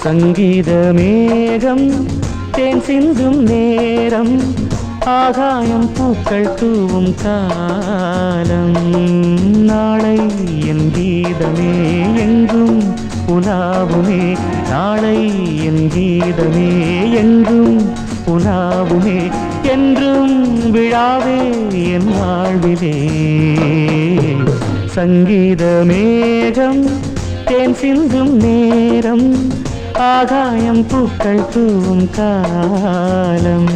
சங்கீத மேகம் தேன் சிந்தும் நேரம் ஆகாயம் பூக்கள் தூவும் காலம் நாளை என் கீதமே எங்கும் உலாவுமே நாளை என் கீதமே எங்கும் உலாவுமே என்றும் விழாவே என் வாழ்விலே சங்கீத மேகம் தேன் சிந்தும் நேரம் ஆகாயம் பூக்கள் தூவும் காலம்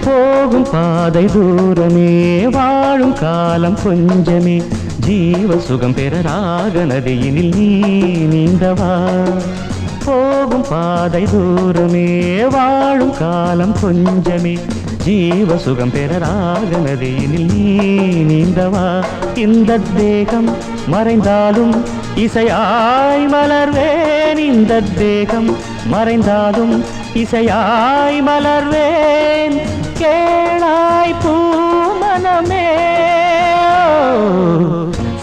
போகும் பாதை தூரமே வாழும் காலம் கொஞ்சமே ஜீவ சுகம் பெற ராக நதியினில் நீ நீந்தவா போகும் பாதை தூரமே வாழும் காலம் கொஞ்சமே ஜீவ சுகம் பெற ராக நதியினில் நீ நீந்தவா இந்த தேகம் மறைந்தாலும் இசையாய் மலர்வேன் இந்த தேகம் மறைந்தாலும் இசையாய் மலர்வேன் கேளாய் பூமனமே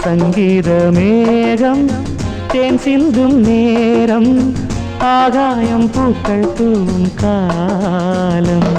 சங்கீத மேகம் தேன் சிந்தும் நேரம் ஆகாயம் பூக்கள் தூவும் காலம்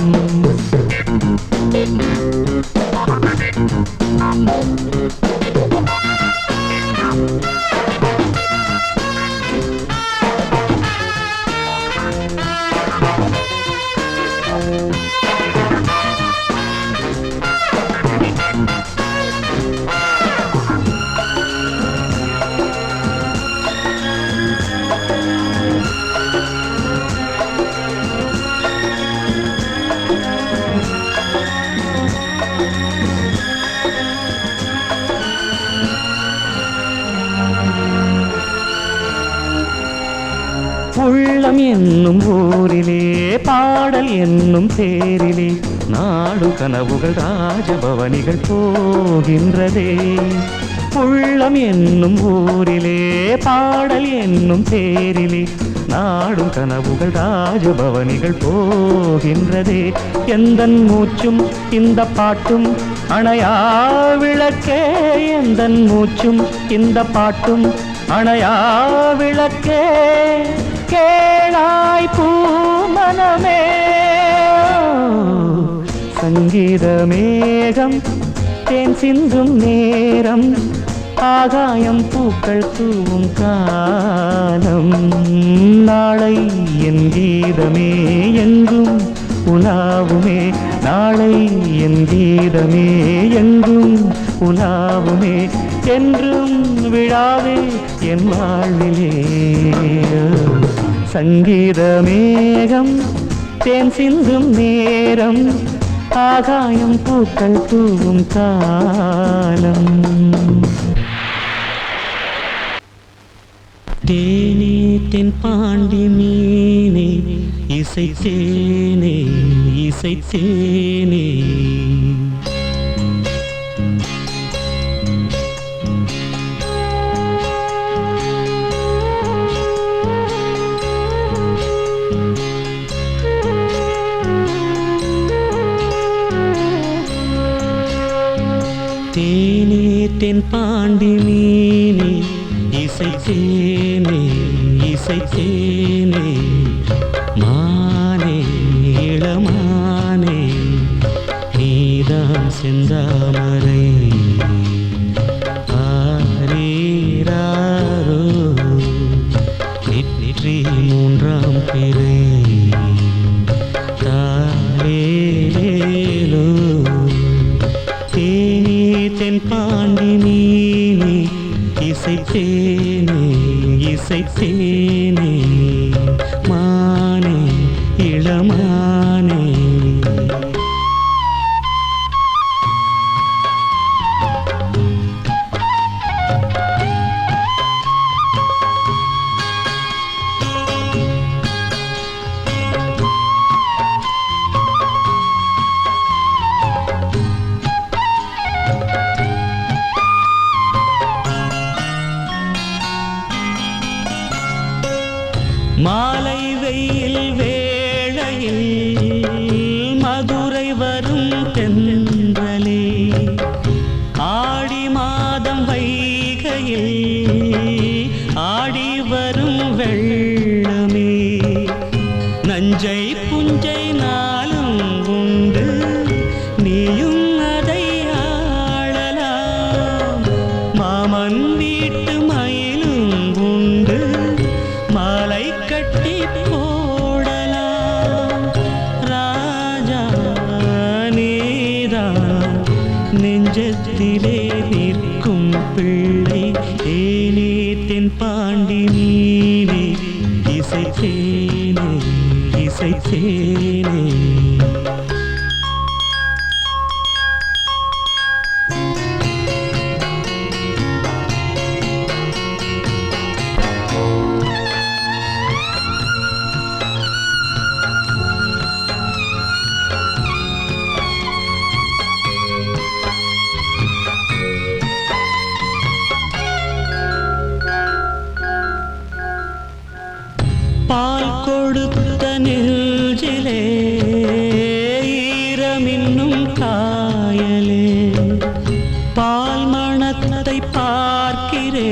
உள்ளம் என்னும் ஊரிலே பாடல் என்னும் தேரிலே நாடு கனவுகள் ராஜபவனிகள் போகின்றதே உள்ளம் என்னும் ஊரிலே பாடல் என்னும் தேரிலே நாடும் கனவுகள் ராஜபவனிகள் போகின்றதே எந்தன் மூச்சும் இந்த பாட்டும் அணையா விளக்கே எந்தன் மூச்சும் இந்த பாட்டும் அணையா விளக்கே கேளாய் பூமனமே சங்கீத மேகம் தேன் சிந்தும் நேரம் ஆகாயம் பூக்கள் தூவும் காலம் நாளை என் கீதமே எங்கும் உலாவுமே நாளை என் கீதமே எங்கும் உலாவுமே என்றும் விழாவே என் வாழ்விலே சங்கீத மேகம் தேன் சிந்தும் நேரம் ஆகாயம் பூக்கள் தூவும் காலம் தேனே தென் பாண்டி மீனே இசைத்தேனே இசைத்தேனே தேனே தென் பாண்டி மீனே இசைத்தேனே இசைத்தேனே மானே இளமானே நீதான் செந்தாமரை ஆரீராரோ நெற்றி மூன்றாம் பிறை தாரேலேலோ தேனே தென் பாண்டி மீனே இசைத்தேனே இசைத்தேனே மானே இளமானே மாலை வெயில் வேளையில் மதுரை வரும் தென்றலே ஆடி மாதம் வைகையில் ஆடி வரும் வெள்ளமே நஞ்சை புஞ்சை நாளும் உண்டு நீயும் அதை ஆளலாம் மாமன் வீட்டு மயிலும் உண்டு மாலை கட்டி போடலாம் ராஜா நீதான் நெஞ்சத்திலே நிற்கும் பிள்ளை ஏனே தென் பாண்டி நீனே இசைத்தேனே இசைத்தேனே பால் கொடுத்த நெஞ்சிலே ஈரமின்னும் காயலே பால் மணத்தை பார்க்கிறேன்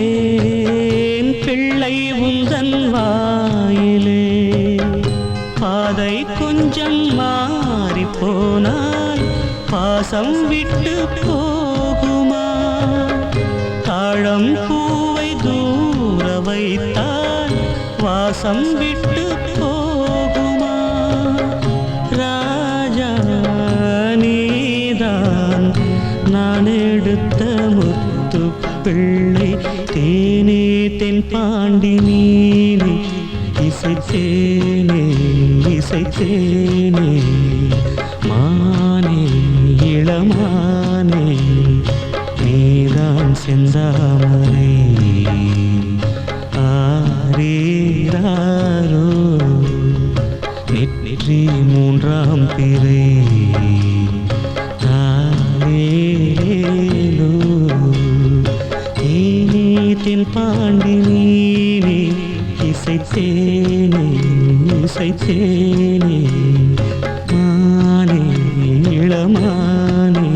பிள்ளை உந்தன் வாயிலே பாதை கொஞ்சம் மாறி போனால் பாசம் விட்டு போகுமா தாழம் பூவை தூர வைத்தால் வாசம் விட்டு போகுமா ராஜா நீதான் நான் எடுத்த முத்து பிள்ளை தேனே தென் பாண்டி நீனே இசைத்தேனே இசைத்தேனே மானே இளமானே நீதான் செந்தாமரை ஆரீராரோ நெற்றி மூன்றாம் பிறை தாரேலோ தேனே தென் பாண்டி நீனே இசைத்தேனே இசைத்தேனே மானே இளமானே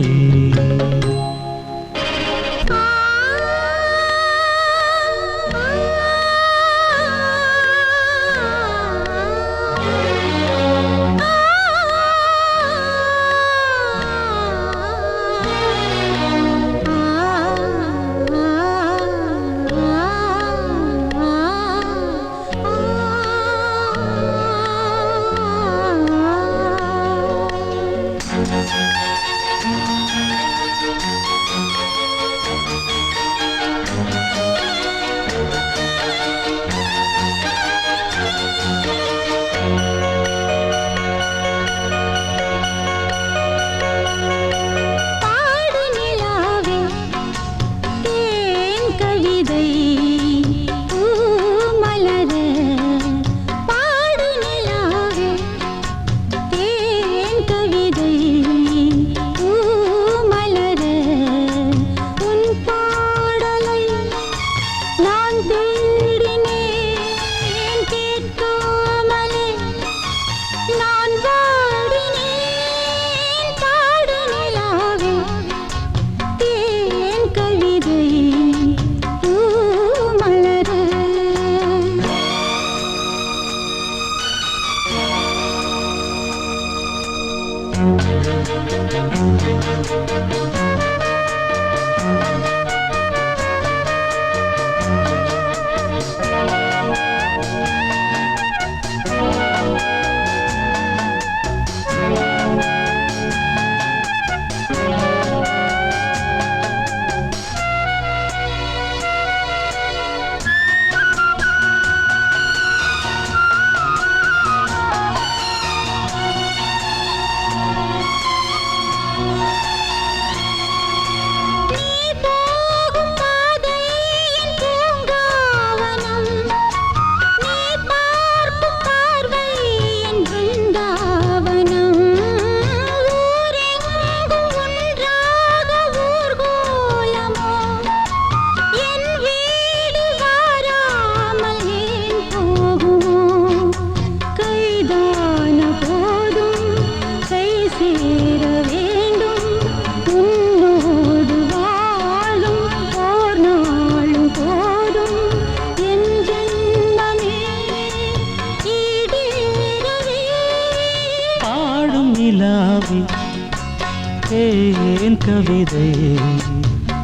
கவிதை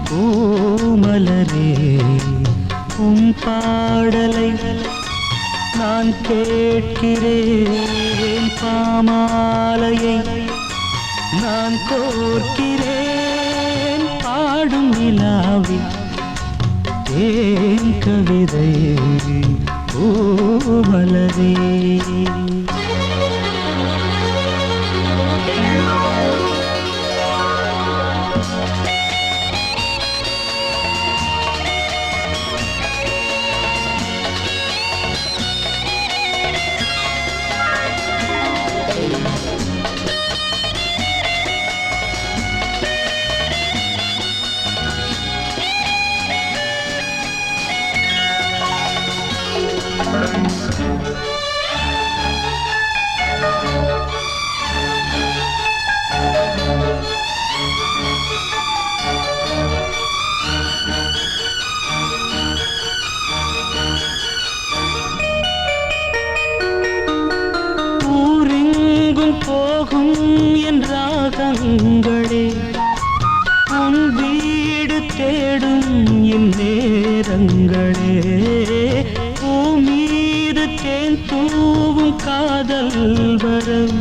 பூமலரே உன் பாடலை நான் கேட்கிறேன் பாமாலையை நான் கோர்க்கிறேன் பாடும் நிலாவில் ஏன் கவிதை பூமலரே ஊரெங்கும் போகும் என் ராகங்களே உன் வீடு தேடும் என் நேரங்களே பூமீது தேன் தூவும் காதல் வரம்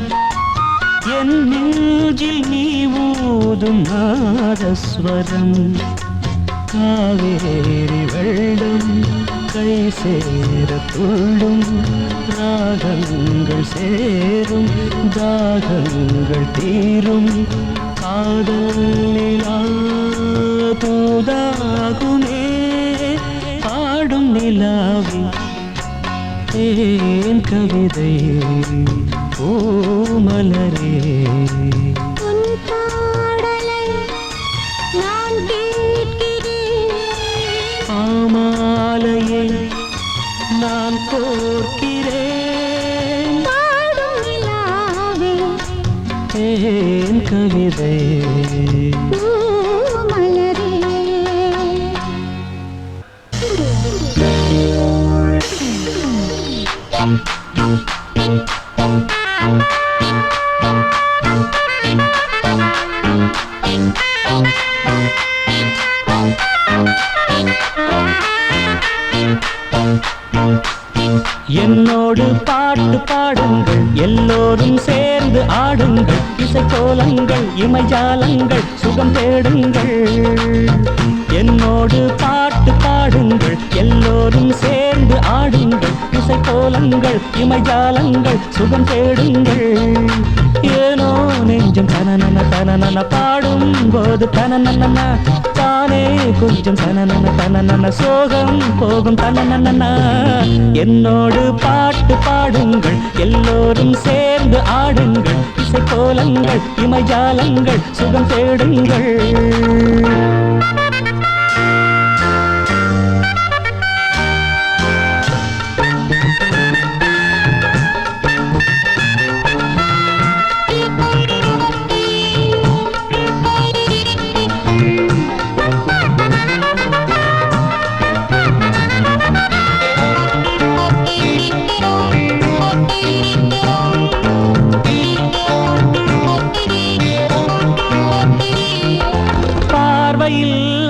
என் நெஞ்சில் நீ ஊதும் நாதஸ்வரம் காவேரி வெள்ளம் கை சேர துள்ளும் ராகங்கள் சேரும் தாகங்கள் தீரும் காதல் தூதாகுமே பாடும் நிலாவி ஏன் கவிதை பூமலரே பாமாலையை நான் கோர்க்கிறேன் பாடும் நிலாவே ஏன் கவிதை என்னோடு பாட்டு பாடுங்கள் எல்லோரும் சேர்ந்து ஆடுங்கள் இசைக்கோலங்கள் இமைஜாலங்கள் சுகம் தேடுங்கள் என்னோடு பாட்டு பாடுங்கள் எல்லோரும் சேர்ந்து ஆடுங்கள் இசைக்கோலங்கள் இமைஜாலங்கள் சுகம் தேடுங்கள் ஏனோ நெஞ்சம் தனனன தனனன பாடும் போது தனனன தானே கொஞ்சம் தனனன தனனன சோகம் போகும் தனனன என்னோடு பாட்டு பாடுங்கள் எல்லோரும் சேர்ந்து ஆடுங்கள் இசைக்கோலங்கள் இமைஜாலங்கள் சுகம் தேடுங்கள்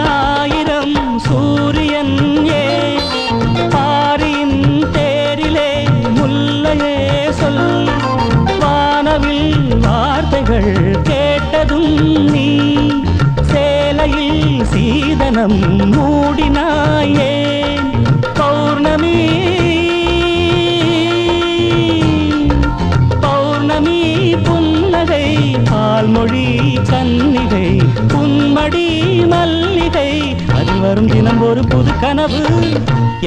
ஆயிரம் சூரியன் ஏ பாரின் தேரிலே முல்லையே சொல் வானவில் வார்த்தைகள் கேட்டதும் நீ சேலையில் சீதனம் மூடினாயே பௌர்ணமி பௌர்ணமி புன்னகை பால்மொழி கன்னிகை புன்மடி மல்லிகை அது வரும் தினம் ஒரு புது கனவு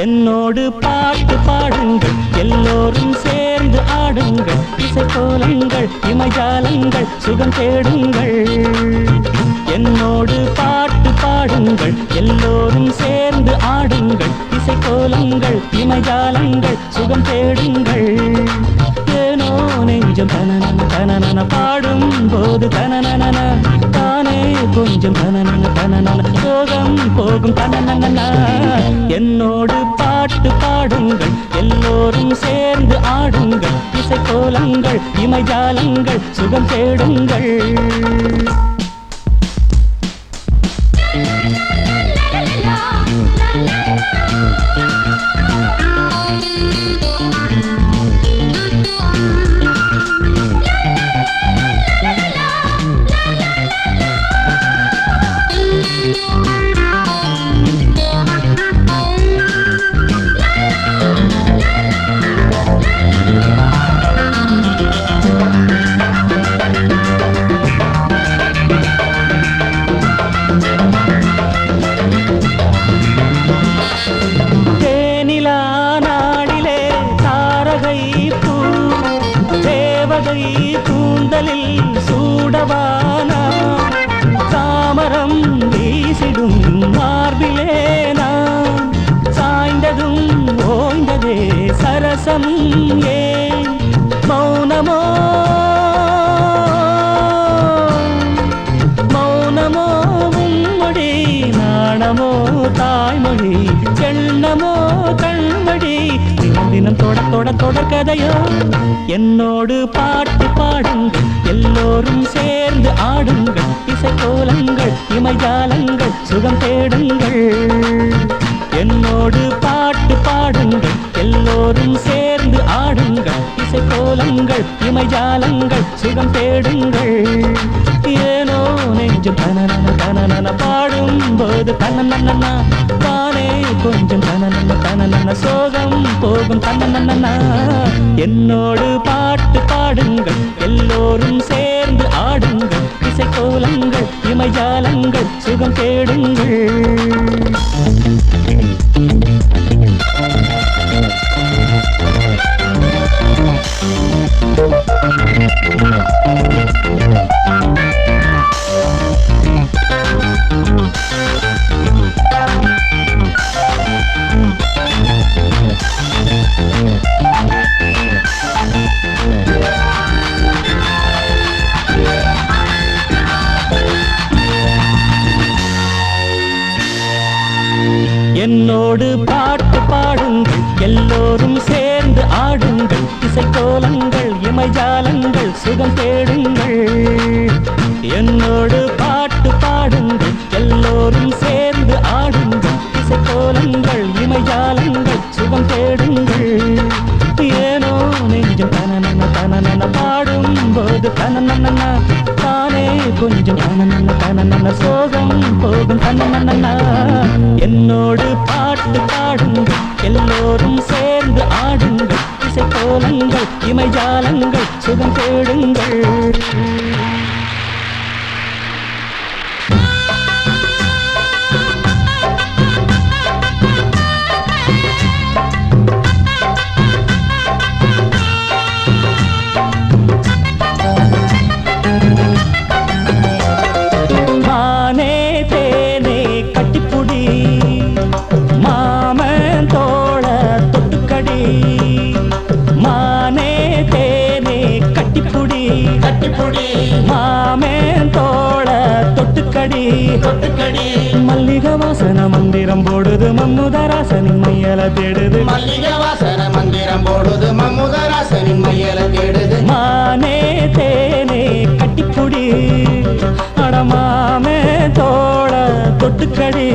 என்னோடு பாட்டு பாடுங்கள் எல்லோரும் சேர்ந்து ஆடுங்கள் இசைக்கோலங்கள் இமைஜாலங்கள் சுகம் தேடுங்கள் என்னோடு பாட்டு பாடுங்கள் எல்லோரும் சேர்ந்து ஆடுங்கள் இசைக்கோலங்கள் இமைஜாலங்கள் சுகம் தேடுங்கள் ஏனோ நெஞ்சம் தனனன தனனன பாடும் போது தனனன தானே கொஞ்சம் தனனன தனனன சோகம் போகும் தனனன என்னோடு பாட்டு பாடுங்கள் எல்லோரும் சேர்ந்து ஆடுங்கள் இசைக்கோலங்கள் இமைஜாலங்கள் சுகம் தேடுங்கள் தாய்மொழி எண்ணமோ கண்மொழி தினம் தினம் தொடர் கதையோ என்னோடு பாட்டு பாடுங்கள் எல்லோரும் சேர்ந்து ஆடுங்கள் இசைக்கோலங்கள் இமைஜாலங்கள் சுகம் தேடுங்கள் என்னோடு பாட்டு பாடுங்கள் எல்லோரும் சேர்ந்து ஆடுங்கள் இசைக்கோலங்கள் இமைஜாலங்கள் சுகம் தேடுங்கள் ஏனோ நெஞ்சம் தனனன பாடும்போது தன்னன்னா தானே கொஞ்சம் தனனன சோகம் போகும் தன்னன்னா என்னோடு பாட்டு பாடுங்கள் எல்லோரும் சேர்ந்து ஆடுங்கள் இசைக்கோலங்கள் இமைஜாலங்கள் சுகம் தேடுங்கள் என்னோடு பாட்டு பாடுங்கள் எல்லோரும் சேர்ந்து ஆடுங்கள் இசைக்கோலங்கள் இமைஜாலங்கள் சுகம் தேடுங்கள் என்னோடு பாட்டு பாடுங்கள் எல்லோரும் சேர்ந்து ஆடுங்கள் இசைக்கோலங்கள் இமைஜாலங்கள் சுகம் தேடுங்கள் ஏனோ நெஞ்சம் தனனன பாடும்போது தனனன்னா தானே கொஞ்சம் தனனன சோகம் போகும் தனனன்னா என்னோடு பாட்டு பாடுங்கள் எல்லோரும் சேர்ந்து ஆடுங்கள் இசைக்கோலங்கள் இமைஜாலங்கள் சுகம் தேடுங்கள் மாமேன் தோள தொட்டுக்கடி மல்லிக வாசன மந்திரம் போடுது மம்முதராசனின் மையல தேடுது மல்லிக வாசன மந்திரம் போடுது மம்முதராசனின் மையல தேடுது மானே தேனே கட்டிப்புடி அடமாமே தோள தொட்டுக்கடி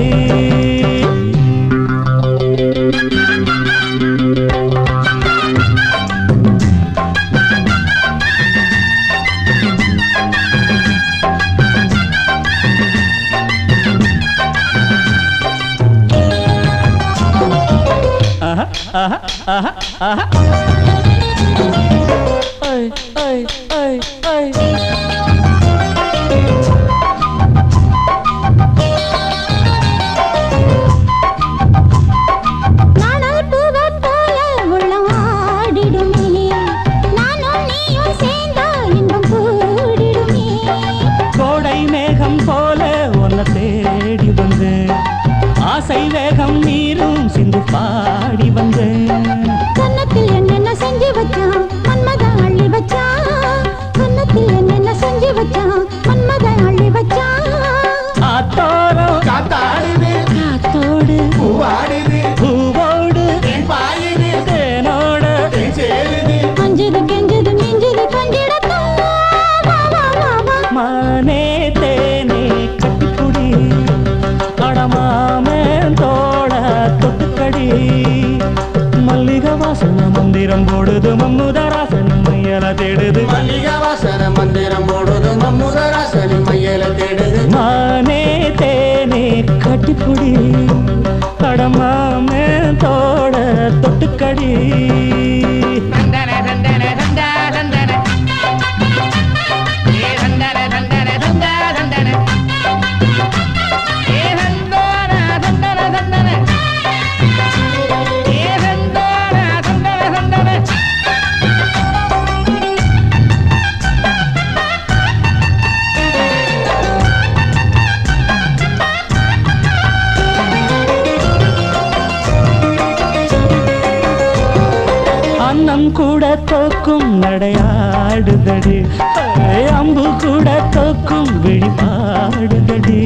கோடை மேகம் போல உன்னை தேடி வந்தேன் ஆசை வேகம் நீரும் சிந்து பாடி வந்தேன் கன்னத்தில் என்னென்ன செஞ்சு வச்சான் மன்மத அள்ளி வச்சான் கன்னத்தில் என்னென்ன செஞ்சு வச்சான் மன்மத அள்ளி வச்சான் ஆத்தோரம் காத்தாடுது காத்தோடு பூவாடுது பூவோடு பாயுது தேனோட சேருது அஞ்சுது கெஞ்சுது மிஞ்சுது கொஞ்சிடத்தான் மானே தேனே கட்டிப்புடி அடமாமே தோட தொட்டுக்கடி மல்லிக வாசன மந்திரம் போடுது மம்முதராசன் மையல தேடுது மல்லிக வாசன மந்திரம் போடுது மம்முதராசனின் மையல தேடுது மானே தேனே கட்டிப்புடி அடமாமே தோட தொட்டுக்கடி அன்னம் கூட தோக்கும் நடையாடுதடி அம்பு கூட தோக்கும் விழிபாடுதடி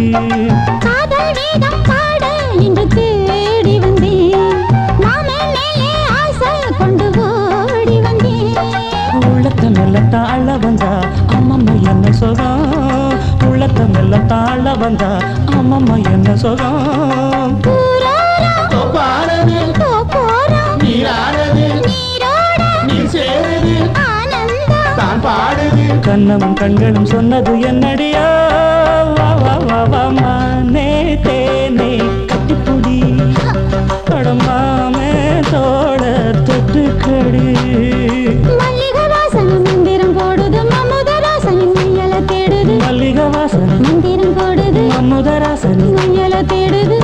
காதல் வேதம் பாட இன்று தேடி வந்தேன் மாமன் மேலே ஆசை கொண்டு ஓடி வந்தேன் உள்ளத்த மெல்ல தாழ வந்தா அம்மம்மா என்ன சுகம் உள்ளத்த மெல்ல தாழ வந்தா அம்மம்மா என்ன சுகம் பாடுது நீராடுது நீ சேருது தான் பாடுது கண்ணமும் கண்களும் சொன்னது என்னடியா வா வா வா வா மானே தேனே கட்டிப்புடி படமாமே தோட தொட்டு கடி மல்லிகை வாசனை மந்திரம் போடுது மமுதராசனி மையல தேடுது மல்லிகை வாசனை மந்திரம் போடுது மமுதராசனி மையல தேடுது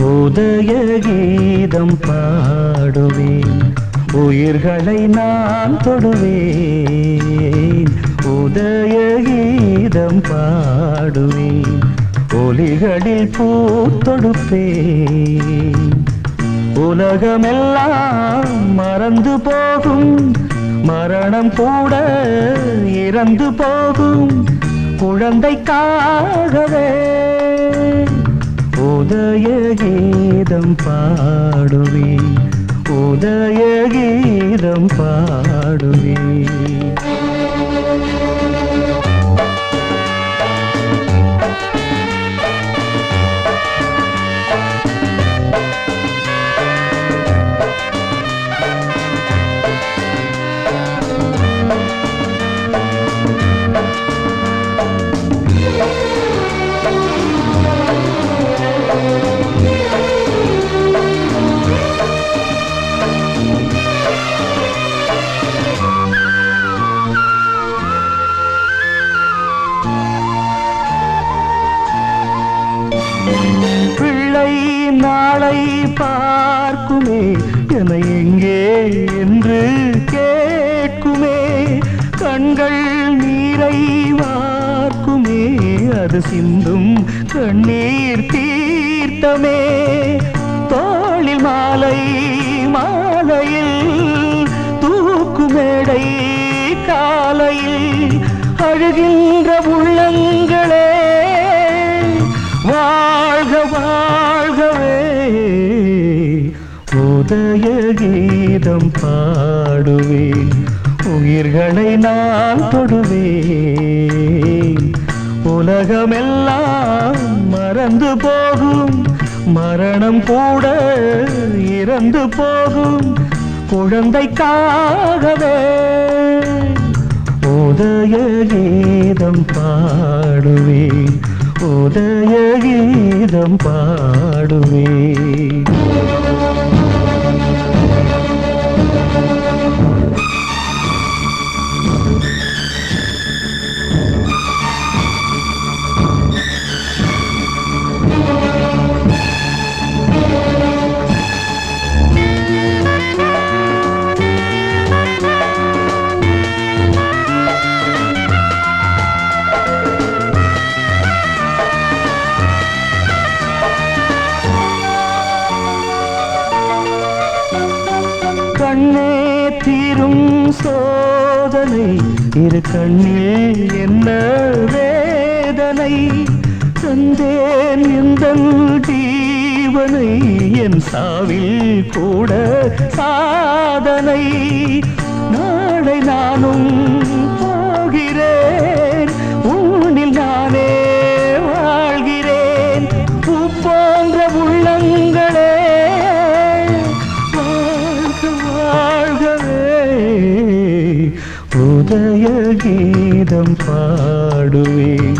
உதய கீதம் பாடுவேன் உயிர்களை நான் தொடுவேன் உதய கீதம் பாடுவேன் ஒலிகளில் பூ தொடுப்பேன் உலகமெல்லாம் மறந்து போகும் மரணம் கூட இறந்து போகும் குழந்தைக்காகவே உதய கீதம் பாடுவேன் உதய கீதம் பாடுவேன் பார்க்குமே, என எங்கே என்று கேட்குமே. கண்கள் நீரை வார்க்குமே, அது சிந்தும் கண்ணீர் தீர்த்தமே. தோளில் மாலை மாலையில் தூக்குமேடை காலையில் அழுகின்ற உள்ளங்களே வாழ்க வாழ்கவே. உதய கீதம் பாடுவேன், உயிர்களை நான் தொடுவேன். உலகமெல்லாம் மறந்து போகும், மரணம் கூட இறந்து போகும் குழந்தைக்காகவே. உதய கீதம் பாடுவேன், உதய கீதம் பாடுவேன். கண்ணே தீரும் சோதனை, இரு கண்ணில் என்ன வேதனை. தந்தேன் இந்த ஜீவனை, என் சாவில் கூட சாதனை. நாளை நானும் போகிறேன், உன்னில் நானே வாழ்கிறேன். பூ போன்ற உள்ளங்களே உதய கீதம் பாடுவேன்,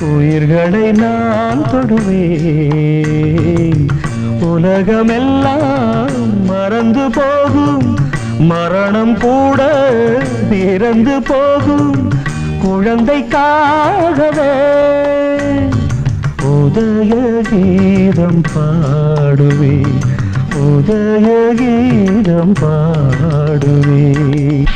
உயிர்களை நான் தொடுவேன். உலகமெல்லாம் மறந்து போகும், மரணம் கூட இறந்து போகும் குழந்தைக்காகவே. உதய கீதம் பாடுவேன், உதய கீதம் பாடுவேன்.